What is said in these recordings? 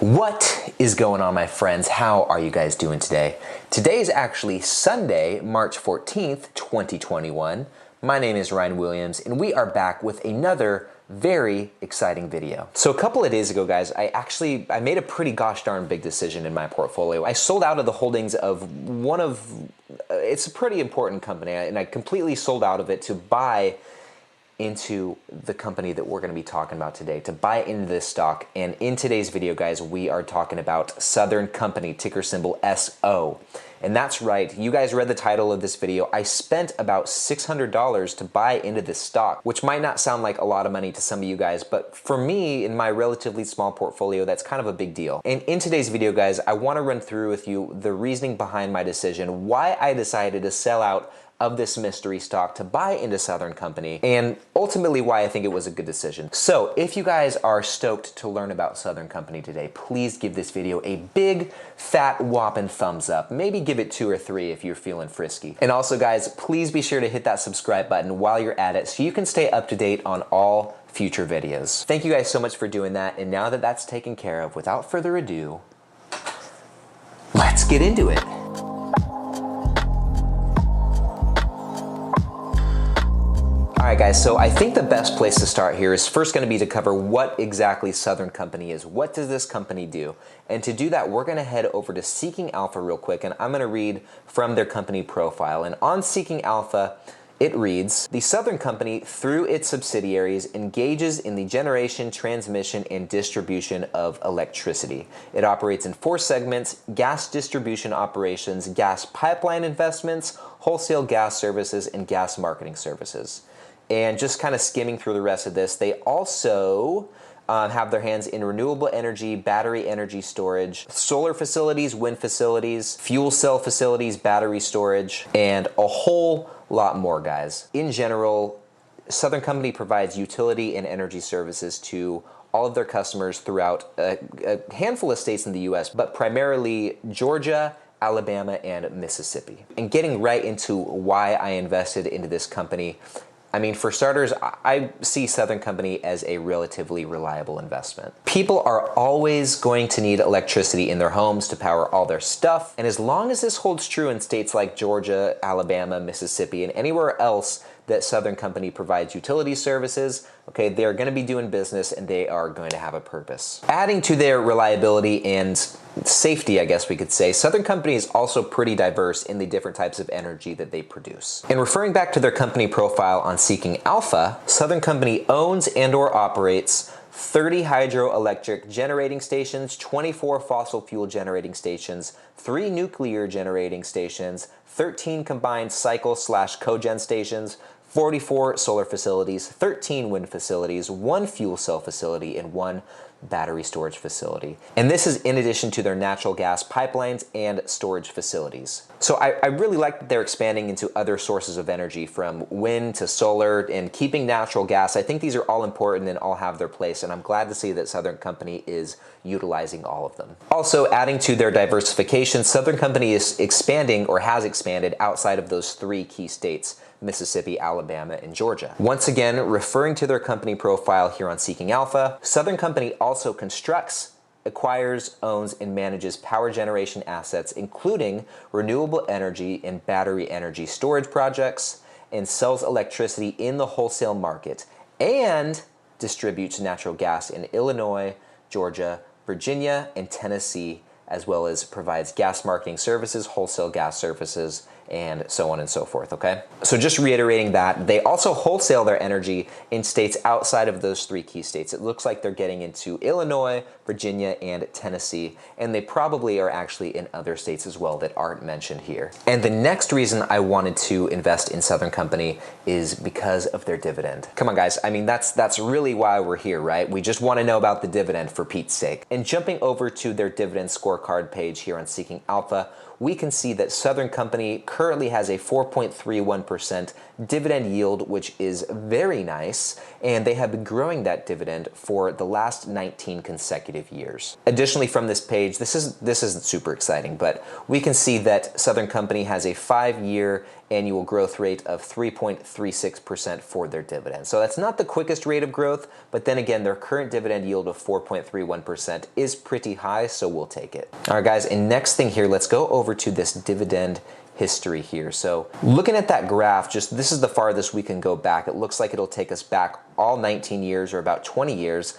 What is going on, my friends? How are you guys doing today? Today is actually Sunday, March 14th, 2021. My name is Ryan Williams, and we are back with another very exciting video. So a couple of days ago, guys, I made a pretty gosh darn big decision in my portfolio. I sold out of the holdings of it's a pretty important company, and I completely sold out of it to buy into the company that we're going to be talking about today, to buy into this stock. And in today's video, guys, we are talking about Southern Company, ticker symbol SO. And that's right, you guys read the title of this video. I spent about $600 to buy into this stock, which might not sound like a lot of money to some of you guys, but for me, in my relatively small portfolio, that's kind of a big deal. And in today's video, guys, I want to run through with you the reasoning behind my decision, why I decided to sell out of this mystery stock to buy into Southern Company, and ultimately why I think it was a good decision. So if you guys are stoked to learn about Southern Company today, please give this video a big, fat, whopping thumbs up. Maybe give it 2 or 3 if you're feeling frisky. And also, guys, please be sure to hit that subscribe button while you're at it so you can stay up to date on all future videos. Thank you guys so much for doing that, and now that that's taken care of, without further ado, let's get into it. All right, guys, so I think the best place to start here is first going to be to cover what exactly Southern Company is. What does this company do? And to do that, we're going to head over to Seeking Alpha real quick, and I'm going to read from their company profile. And on Seeking Alpha, it reads, the Southern Company, through its subsidiaries, engages in the generation, transmission, and distribution of electricity. It operates in 4 segments: gas distribution operations, gas pipeline investments, wholesale gas services, and gas marketing services. And just kind of skimming through the rest of this, they also have their hands in renewable energy, battery energy storage, solar facilities, wind facilities, fuel cell facilities, battery storage, and a whole lot more, guys. In general, Southern Company provides utility and energy services to all of their customers throughout a handful of states in the US, but primarily Georgia, Alabama, and Mississippi. And getting right into why I invested into this company, I mean, for starters, I see Southern Company as a relatively reliable investment. People are always going to need electricity in their homes to power all their stuff, and as long as this holds true in states like Georgia, Alabama, Mississippi, and anywhere else that Southern Company provides utility services, okay, they're going to be doing business and they are going to have a purpose. Adding to their reliability and safety, I guess we could say, Southern Company is also pretty diverse in the different types of energy that they produce. And referring back to their company profile on Seeking Alpha, Southern Company owns and or operates 30 hydroelectric generating stations, 24 fossil fuel generating stations, 3 nuclear generating stations, 13 combined cycle/cogen stations, 44 solar facilities, 13 wind facilities, 1 fuel cell facility, and 1 battery storage facility. And this is in addition to their natural gas pipelines and storage facilities. So I really like that they're expanding into other sources of energy, from wind to solar and keeping natural gas. I think these are all important and all have their place, and I'm glad to see that Southern Company is utilizing all of them. Also, adding to their diversification, Southern Company is expanding, or has expanded, outside of those 3 key states: Mississippi, Alabama, and Georgia. Once again, referring to their company profile here on Seeking Alpha, Southern Company also constructs, acquires, owns, and manages power generation assets, including renewable energy and battery energy storage projects, and sells electricity in the wholesale market, and distributes natural gas in Illinois, Georgia, Virginia, and Tennessee, as well as provides gas marketing services, wholesale gas services, and so on and so forth, okay? So just reiterating that, they also wholesale their energy in states outside of those 3 key states. It looks like they're getting into Illinois, Virginia, and Tennessee, and they probably are actually in other states as well that aren't mentioned here. And the next reason I wanted to invest in Southern Company is because of their dividend. Come on, guys, I mean, that's really why we're here, right? We just want to know about the dividend, for Pete's sake. And jumping over to their dividend scorecard page here on Seeking Alpha, we can see that Southern Company currently has a 4.31% dividend yield, which is very nice, and they have been growing that dividend for the last 19 consecutive years. Additionally, from this page, this isn't super exciting, but we can see that Southern Company has a 5-year annual growth rate of 3.36% for their dividend. So that's not the quickest rate of growth, but then again, their current dividend yield of 4.31% is pretty high, so we'll take it. All right, guys, and next thing here, let's go over to this dividend history here. So looking at that graph, just this is the farthest we can go back. It looks like it'll take us back all 19 years or about 20 years.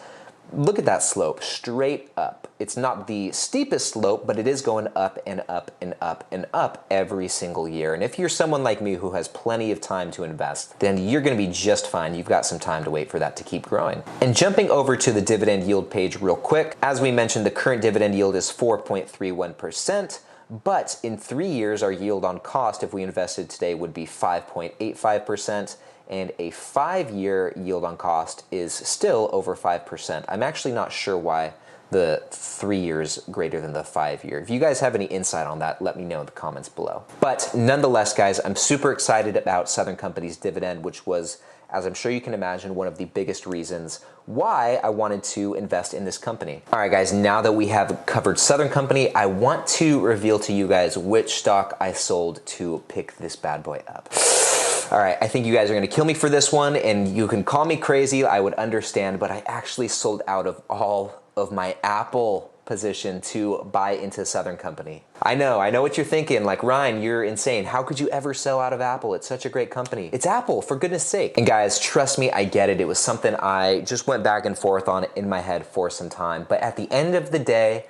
Look at that slope, straight up. It's not the steepest slope, but it is going up and up and up and up every single year. And if you're someone like me who has plenty of time to invest, then you're gonna be just fine. You've got some time to wait for that to keep growing. And jumping over to the dividend yield page real quick, as we mentioned, the current dividend yield is 4.31%. But in 3 years, our yield on cost, if we invested today, would be 5.85%. And a 5-year yield on cost is still over 5%. I'm actually not sure why the 3 years greater than the 5-year. If you guys have any insight on that, let me know in the comments below. But nonetheless, guys, I'm super excited about Southern Company's dividend, which was, as I'm sure you can imagine, one of the biggest reasons why I wanted to invest in this company. All right, guys, now that we have covered Southern Company, I want to reveal to you guys which stock I sold to pick this bad boy up. All right, I think you guys are gonna kill me for this one, and you can call me crazy, I would understand, but I actually sold out of all of my Apple position to buy into Southern Company. I know what you're thinking, like, Ryne, you're insane. How could you ever sell out of Apple? It's such a great company. It's Apple, for goodness sake. And guys, trust me, I get it. It was something I just went back and forth on in my head for some time. But at the end of the day,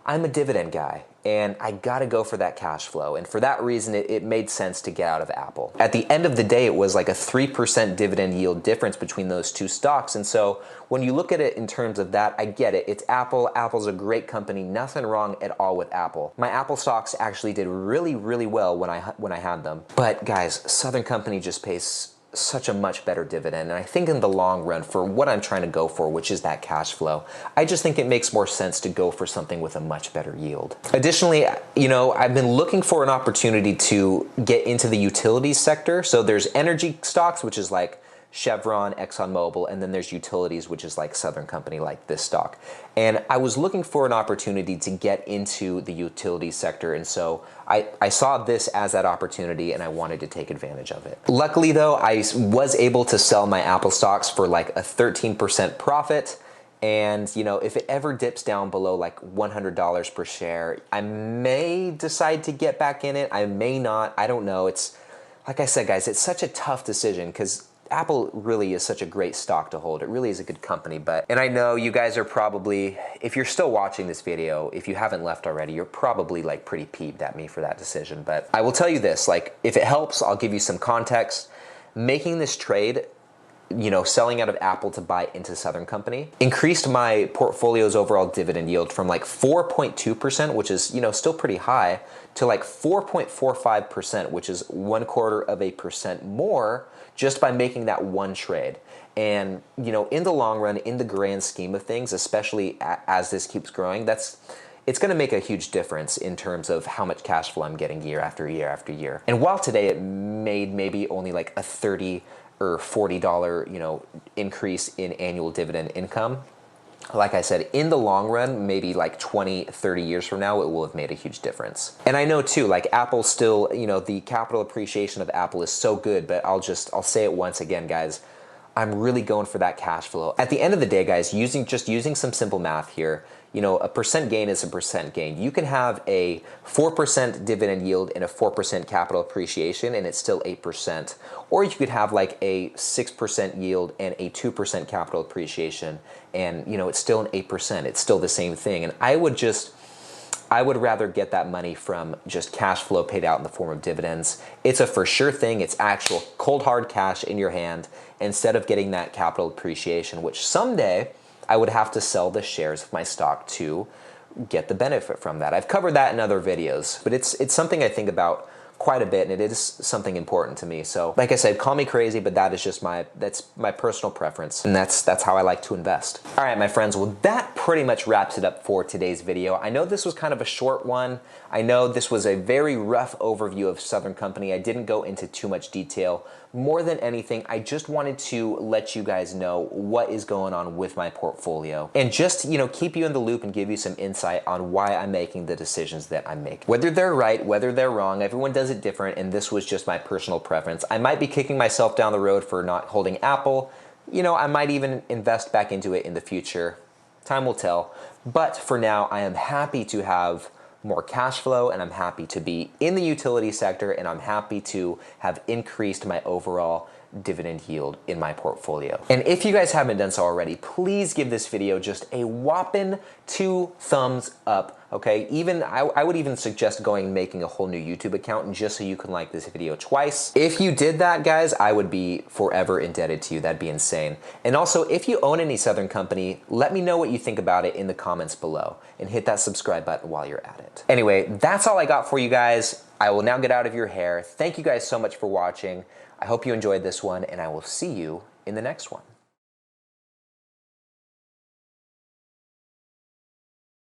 I'm a dividend guy, and I gotta go for that cash flow. And for that reason, it made sense to get out of Apple. At the end of the day, it was like a 3% dividend yield difference between those two stocks. And so when you look at it in terms of that, I get it. It's Apple. Apple's a great company. Nothing wrong at all with Apple. My Apple stocks actually did really, really well when I had them. But guys, Southern Company just pays such a much better dividend, and I think in the long run, for what I'm trying to go for, which is that cash flow, I just think it makes more sense to go for something with a much better yield. Additionally, you know, I've been looking for an opportunity to get into the utilities sector. So there's energy stocks, which is like Chevron, ExxonMobil, and then there's utilities, which is like Southern Company, like this stock. And I was looking for an opportunity to get into the utility sector, and so I saw this as that opportunity, and I wanted to take advantage of it. Luckily though, I was able to sell my Apple stocks for like a 13% profit. And you know, if it ever dips down below like $100 per share, I may decide to get back in it. I may not, I don't know. It's, like I said, guys, it's such a tough decision because Apple really is such a great stock to hold. It really is a good company, and I know you guys are probably, if you're still watching this video, if you haven't left already, you're probably like pretty peeved at me for that decision. But I will tell you this, like, if it helps, I'll give you some context. Making this trade, you know, selling out of Apple to buy into Southern Company, increased my portfolio's overall dividend yield from like 4.2%, which is, you know, still pretty high, to like 4.45%, which is 1/4% more, just by making that one trade. And, you know, in the long run, in the grand scheme of things, especially as this keeps growing, it's gonna make a huge difference in terms of how much cash flow I'm getting year after year after year. And while today it made maybe only like a $30 or $40, you know, increase in annual dividend income, like I said, in the long run, maybe like 20, 30 years from now, it will have made a huge difference. And I know too, like Apple still, you know, the capital appreciation of Apple is so good, but I'll say it once again, guys, I'm really going for that cash flow. At the end of the day, guys, just using some simple math here, you know, a percent gain is a percent gain. You can have a 4% dividend yield and a 4% capital appreciation, and it's still 8%. Or you could have like a 6% yield and a 2% capital appreciation, and you know, it's still an 8%. It's still the same thing. And I would rather get that money from just cash flow paid out in the form of dividends. It's a for sure thing. It's actual cold hard cash in your hand, instead of getting that capital appreciation, which someday I would have to sell the shares of my stock to get the benefit from that. I've covered that in other videos, but it's something I think about quite a bit, and it is something important to me. So like I said, call me crazy, but that is just that's my personal preference, and that's how I like to invest. All right, my friends, well, that pretty much wraps it up for today's video. I know this was kind of a short one. I know this was a very rough overview of Southern Company. I didn't go into too much detail. More than anything, I just wanted to let you guys know what is going on with my portfolio and just, keep you in the loop and give you some insight on why I'm making the decisions that I'm making. Whether they're right, whether they're wrong, everyone does it different, and this was just my personal preference. I might be kicking myself down the road for not holding Apple. I might even invest back into it in the future. Time will tell. But for now, I am happy to have more cash flow, and I'm happy to be in the utility sector, and I'm happy to have increased my overall dividend yield in my portfolio. And if you guys haven't done so already, please give this video just a whopping 2 thumbs up, okay? I would even suggest going and making a whole new YouTube account just so you can like this video twice. If you did that, guys, I would be forever indebted to you. That'd be insane. And also, if you own any Southern Company, let me know what you think about it in the comments below, and hit that subscribe button while you're at it. Anyway, that's all I got for you guys. I will now get out of your hair. Thank you guys so much for watching. I hope you enjoyed this one, and I will see you in the next one.